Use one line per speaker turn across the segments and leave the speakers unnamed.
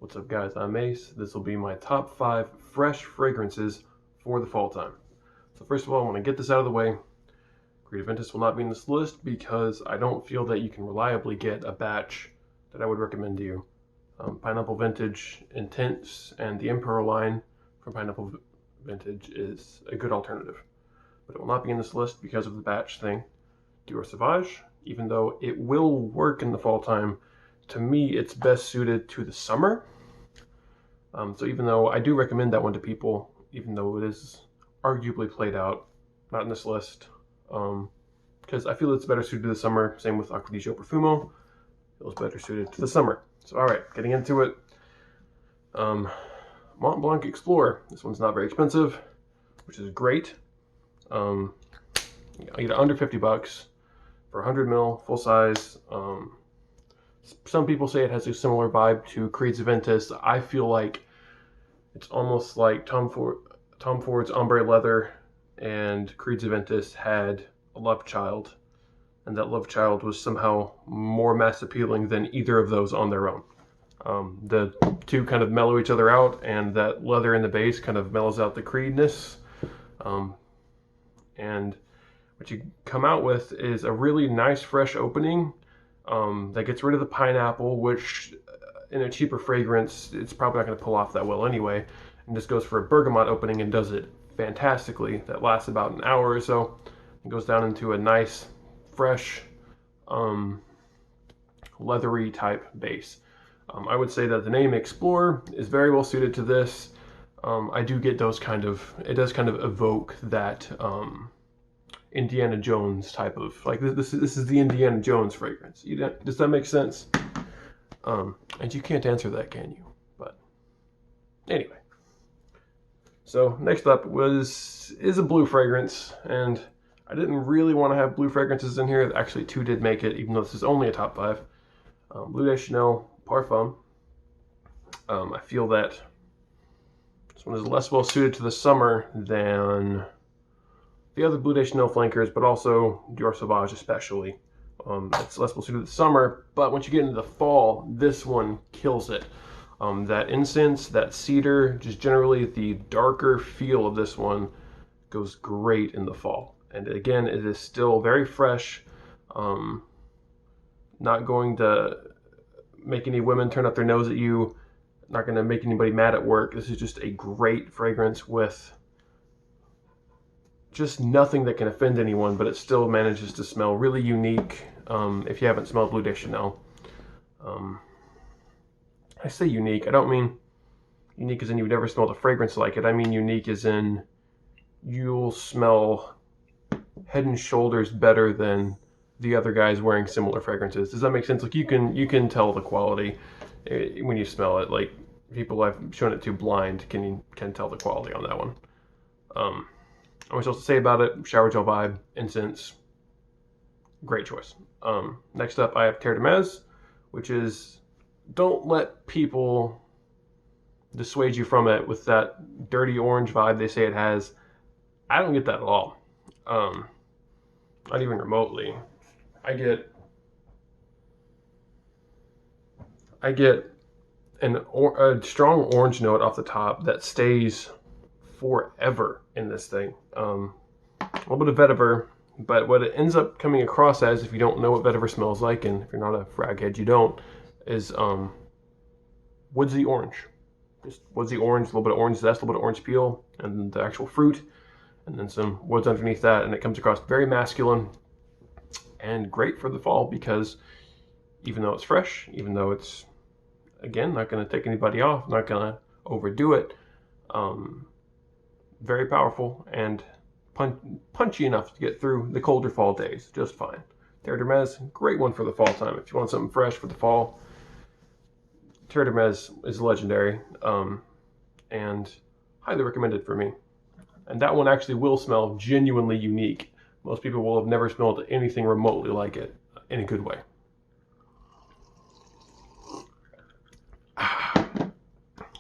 What's up guys, I'm Ace. This will be my top 5 fresh fragrances for the fall time. So first of all, I want to get this out of the way. Creed Aventus will not be in this list because I don't feel that you can reliably get a batch that I would recommend to you. Pineapple Vintage Intense and the Emperor line from Pineapple Vintage is a good alternative. But it will not be in this list because of the batch thing. Dior Savage, even though it will work in the fall time, to me it's best suited to the summer. So even though I do recommend that one to people, even though it is arguably played out, not in this list, because I feel it's better suited to the summer. Same with Acqua di Gio Profumo, it was better suited to the summer. So all right, getting into it. Mont Blanc Explorer. This one's not very expensive, which is great. I get it under 50 bucks for 100 ml, full size. Some people say it has a similar vibe to Creed's Aventus. I feel like it's almost like Tom Ford's Ombre Leather and Creed's Aventus had a love child, and that love child was somehow more mass appealing than either of those on their own. The two kind of mellow each other out, and that leather in the base kind of mellows out the Creedness. And what you come out with is a really nice fresh opening that gets rid of the pineapple, which in a cheaper fragrance it's probably not going to pull off that well anyway, and just goes for a bergamot opening and does it fantastically. That lasts about an hour or so. It goes down into a nice fresh leathery type base. I would say that the name Explorer is very well suited to this. I do get those it does kind of evoke that Indiana Jones type of, like, this is the Indiana Jones fragrance. Does that make sense? And you can't answer that, can you? But anyway. So next up is a blue fragrance, and I didn't really want to have blue fragrances in here. Actually, 2 did make it, even though this is only a top 5. Bleu de Chanel Parfum. I feel that this one is less well suited to the summer than the other Bleu de Chanel flankers, but also Dior Savage especially. It's less well suited to the summer, but once you get into the fall, this one kills it. That incense, that cedar, just generally the darker feel of this one goes great in the fall. And again, it is still very fresh, not going to make any women turn up their nose at you, not going to make anybody mad at work. This is just a great fragrance with just nothing that can offend anyone, but it still manages to smell really unique. If you haven't smelled Bleu de Chanel, I say unique, I don't mean unique as in you've never smelled a fragrance like it. I mean unique as in you'll smell head and shoulders better than the other guys wearing similar fragrances. Does that make sense? Like, you can tell the quality when you smell it. Like, people I've shown it to blind can tell the quality on that one. What am I supposed to say about it? Shower gel vibe, incense, great choice. Next up, I have Terre, which is, don't let people dissuade you from it with that dirty orange vibe they say it has. I don't get that at all. Not even remotely. I get a strong orange note off the top that stays forever in this thing. A little bit of vetiver, but what it ends up coming across as, if you don't know what vetiver smells like, and if you're not a frag head, you don't, is woodsy orange. Just woodsy orange, a little bit of orange zest, a little bit of orange peel, and the actual fruit, and then some woods underneath that, and it comes across very masculine and great for the fall, because even though it's fresh, even though it's, again, not going to take anybody off, not going to overdo it, very powerful and punchy enough to get through the colder fall days just fine. Terre, great one for the fall time. If you want something fresh for the fall, Terre is legendary, and highly recommended for me. And that one actually will smell genuinely unique. Most people will have never smelled anything remotely like it in a good way.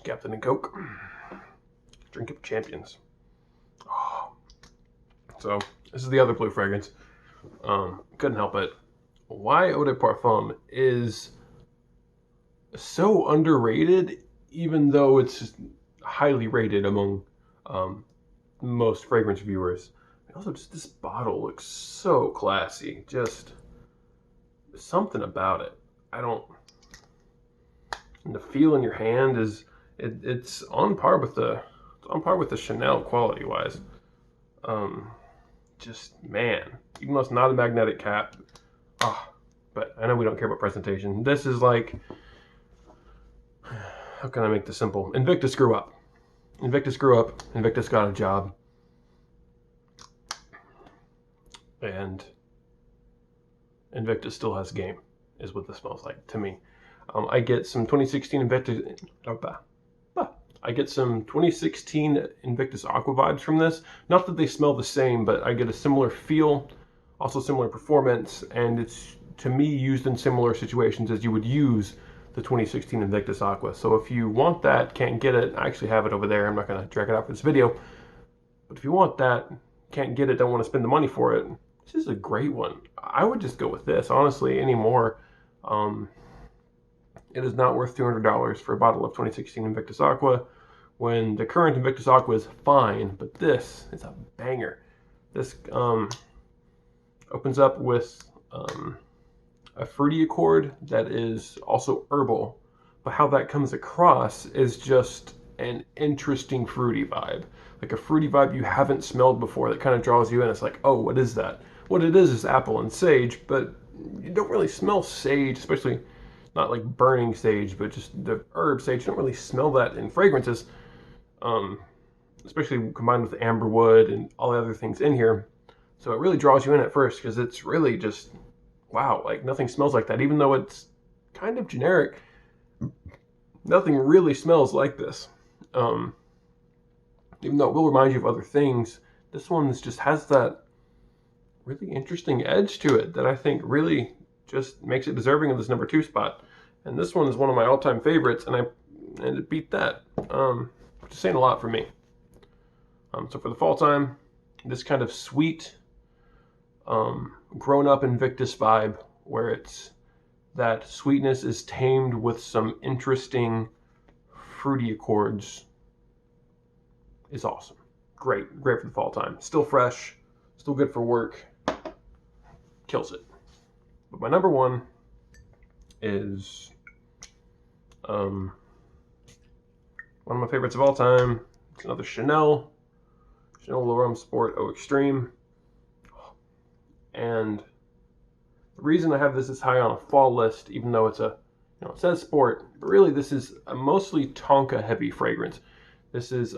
Captain and Coke. Drink of champions. Oh. So this is the other blue fragrance. Couldn't help it. Why Eau de Parfum is so underrated even though it's highly rated among most fragrance reviewers. Also, just this bottle looks so classy. Just something about it. I don't. And the feel in your hand is it's on par with the Chanel quality wise. Just man, even though it's not a magnetic cap. But I know we don't care about presentation. This is like, how can I make this simple? Invictus grew up. Invictus grew up. Invictus got a job. And Invictus still has game, is what this smells like to me. I get some 2016 Invictus. I get some 2016 Invictus Aqua vibes from this. Not that they smell the same, but I get a similar feel, also similar performance, and it's, to me, used in similar situations as you would use the 2016 Invictus Aqua. So if you want that, can't get it, I actually have it over there. I'm not going to drag it out for this video. But if you want that, can't get it, don't want to spend the money for it, this is a great one. I would just go with this, honestly, anymore. It is not worth $200 for a bottle of 2016 Invictus Aqua when the current Invictus Aqua is fine, but this is a banger. This opens up with a fruity accord that is also herbal, but how that comes across is just an interesting fruity vibe. Like a fruity vibe you haven't smelled before that kind of draws you in. It's like, oh, what is that? What it is apple and sage, but you don't really smell sage, especially not like burning sage, but just the herb sage. You don't really smell that in fragrances, especially combined with amberwood and all the other things in here. So it really draws you in at first because it's really just, wow, like nothing smells like that. Even though it's kind of generic, nothing really smells like this. Even though it will remind you of other things, this one just has that really interesting edge to it that I think really just makes it deserving of this number 2 spot. And this one is one of my all-time favorites, and it beat that, which is saying a lot for me. So for the fall time, this kind of sweet, grown-up Invictus vibe, where it's that sweetness is tamed with some interesting fruity accords, is awesome. Great for the fall time. Still fresh, still good for work, kills it. But my number 1 is one of my favorites of all time. It's another Chanel L'Homme Sport Eau Extreme. And the reason I have this as high on a fall list, even though it's it says sport, but really this is a mostly tonka heavy fragrance. This is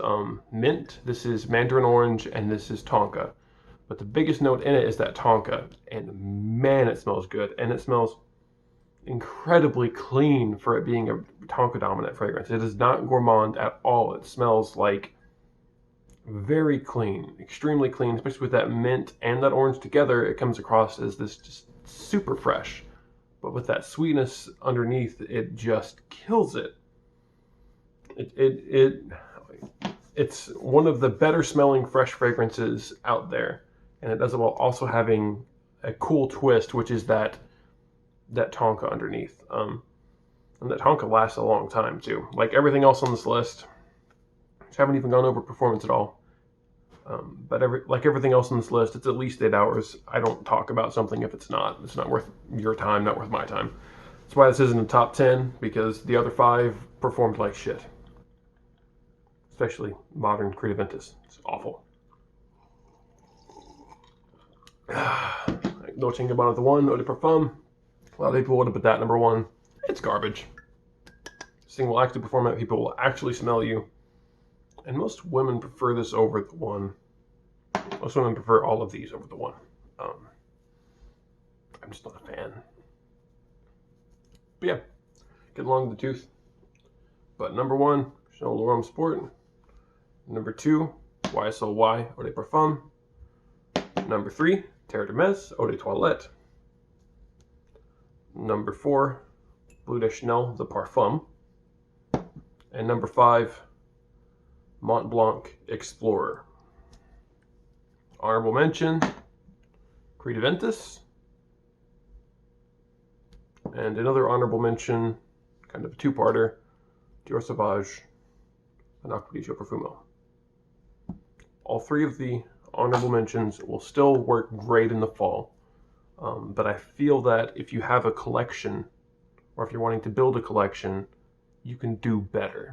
mint, this is mandarin orange, and this is tonka. But the biggest note in it is that tonka, and man, it smells good. And it smells incredibly clean for it being a tonka dominant fragrance. It is not gourmand at all. It smells like very clean, extremely clean, especially with that mint and that orange together. It comes across as this just super fresh, but with that sweetness underneath, it just kills it. It's one of the better smelling fresh fragrances out there, and it does it while also having a cool twist, which is that tonka underneath. And that tonka lasts a long time too. Like everything else on this list, which I haven't even gone over performance at all. But like everything else on this list, it's at least 8 hours. I don't talk about something if it's not worth your time, not worth my time. That's why this isn't in the top 10, because the other 5 performed like shit. Especially modern Creative Ventus. It's awful. Dolce & Gabbana the 1, Eau de Parfum. A lot of people would have put that number 1. It's garbage. This thing will actually perform it. People will actually smell you. And most women prefer this over the 1. Most women prefer all of these over the 1. I'm just not a fan. But yeah, get along with the tooth. But number 1, Chanel L'Homme Sport. Number 2, YSLY Eau de Parfum. Number 3, Terre Eau de Toilette. Number 4, Bleu de Chanel the Parfum. And number 5, Mont Blanc Explorer. Honorable mention, Creative Ventus. And another honorable mention, kind of a two-parter, Dior Savage, and Acqua di Profumo. All three of the honorable mentions will still work great in the fall, but I feel that if you have a collection, or if you're wanting to build a collection, you can do better.